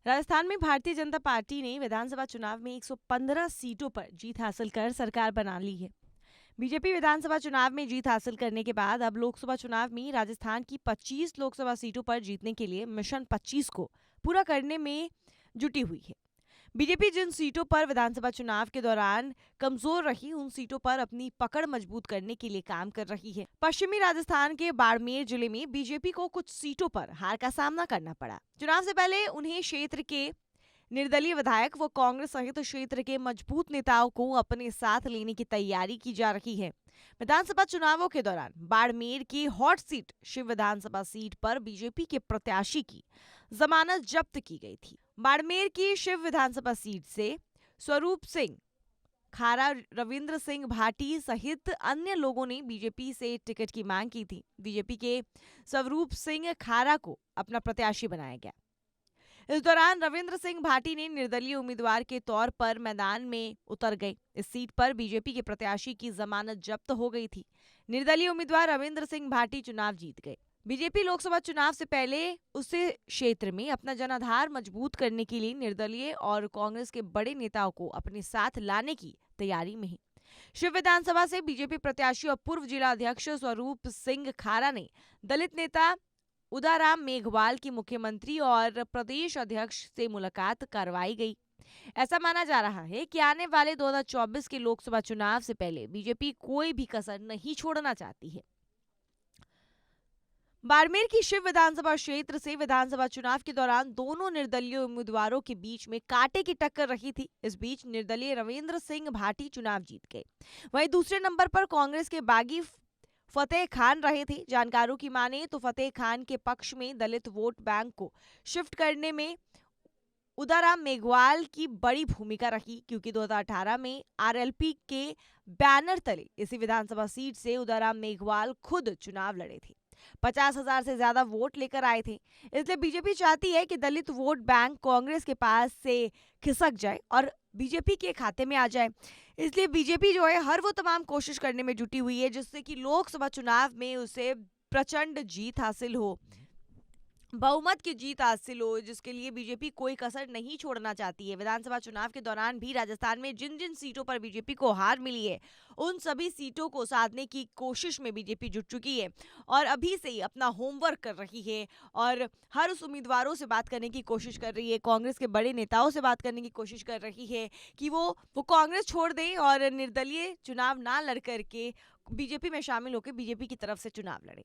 राजस्थान में भारतीय जनता पार्टी ने विधानसभा चुनाव में 115 सीटों पर जीत हासिल कर सरकार बना ली है। बीजेपी विधानसभा चुनाव में जीत हासिल करने के बाद अब लोकसभा चुनाव में राजस्थान की 25 लोकसभा सीटों पर जीतने के लिए मिशन 25 को पूरा करने में जुटी हुई है। बीजेपी जिन सीटों पर विधानसभा चुनाव के दौरान कमजोर रही, उन सीटों पर अपनी पकड़ मजबूत करने के लिए काम कर रही है। पश्चिमी राजस्थान के बाड़मेर जिले में बीजेपी को कुछ सीटों पर हार का सामना करना पड़ा। चुनाव से पहले उन्हें क्षेत्र के निर्दलीय विधायक व कांग्रेस सहित क्षेत्र के मजबूत नेताओं को अपने साथ लेने की तैयारी की जा रही है। विधानसभा चुनावों के दौरान बाड़मेर की हॉट सीट शिव विधानसभा सीट पर बीजेपी के प्रत्याशी की जमानत जब्त की गई थी। बाड़मेर की शिव विधानसभा सीट से स्वरूप सिंह खारा, रविंद्र सिंह भाटी सहित अन्य लोगों ने बीजेपी से टिकट की मांग की थी। बीजेपी के स्वरूप सिंह खारा को अपना प्रत्याशी बनाया गया। इस दौरान रविंद्र सिंह भाटी ने निर्दलीय उम्मीदवार के तौर पर मैदान में उतर गए। इस सीट पर बीजेपी के प्रत्याशी की जमानत जब्त हो गई थी। निर्दलीय उम्मीदवार रविंद्र सिंह भाटी चुनाव जीत गए। बीजेपी लोकसभा चुनाव से पहले उसे क्षेत्र में अपना जनाधार मजबूत करने के लिए निर्दलीय और कांग्रेस के बड़े नेताओं को अपने साथ लाने की तैयारी में है। शिव विधानसभा से बीजेपी प्रत्याशी और पूर्व जिला अध्यक्ष स्वरूप सिंह खारा ने दलित नेता उदाराम मेघवाल की मुख्यमंत्री और प्रदेश अध्यक्ष से मुलाकात करवाई गई। ऐसा माना जा रहा है कि आने वाले 2024 के लोकसभा चुनाव से पहले बीजेपी कोई भी कसर नहीं छोड़ना चाहती है। बाड़मेर की शिव विधानसभा क्षेत्र से विधानसभा चुनाव के दौरान दोनों निर्दलीय उम्मीदवारों के बीच में कांटे की टक्कर रही थी। इस बीच निर्दलीय रविंद्र सिंह भाटी चुनाव जीत गए। वहीं दूसरे नंबर पर कांग्रेस के बागी फतेह खान रहे थे। जानकारों की माने तो फतेह खान के पक्ष में दलित वोट बैंक को शिफ्ट करने में उदाराम मेघवाल की बड़ी भूमिका रही, क्योंकि 2018 में आरएलपी के बैनर तले इसी विधानसभा सीट से उदाराम मेघवाल खुद चुनाव लड़े थे। 50,000 से ज्यादा वोट लेकर आए थे। इसलिए बीजेपी चाहती है कि दलित वोट बैंक कांग्रेस के पास से खिसक जाए और बीजेपी के खाते में आ जाए। इसलिए बीजेपी जो है हर वो तमाम कोशिश करने में जुटी हुई है जिससे कि लोकसभा चुनाव में उसे प्रचंड जीत हासिल हो, बहुमत की जीत हासिल हो, जिसके लिए बीजेपी कोई कसर नहीं छोड़ना चाहती है। विधानसभा चुनाव के दौरान भी राजस्थान में जिन जिन सीटों पर बीजेपी को हार मिली है, उन सभी सीटों को साधने की कोशिश में बीजेपी जुट चुकी है और अभी से ही अपना होमवर्क कर रही है और हर उस उम्मीदवारों से बात करने की कोशिश कर रही है, कांग्रेस के बड़े नेताओं से बात करने की कोशिश कर रही है कि वो कांग्रेस छोड़ दें और निर्दलीय चुनाव ना लड़ करके बीजेपी में शामिल होकर बीजेपी की तरफ से चुनाव लड़े।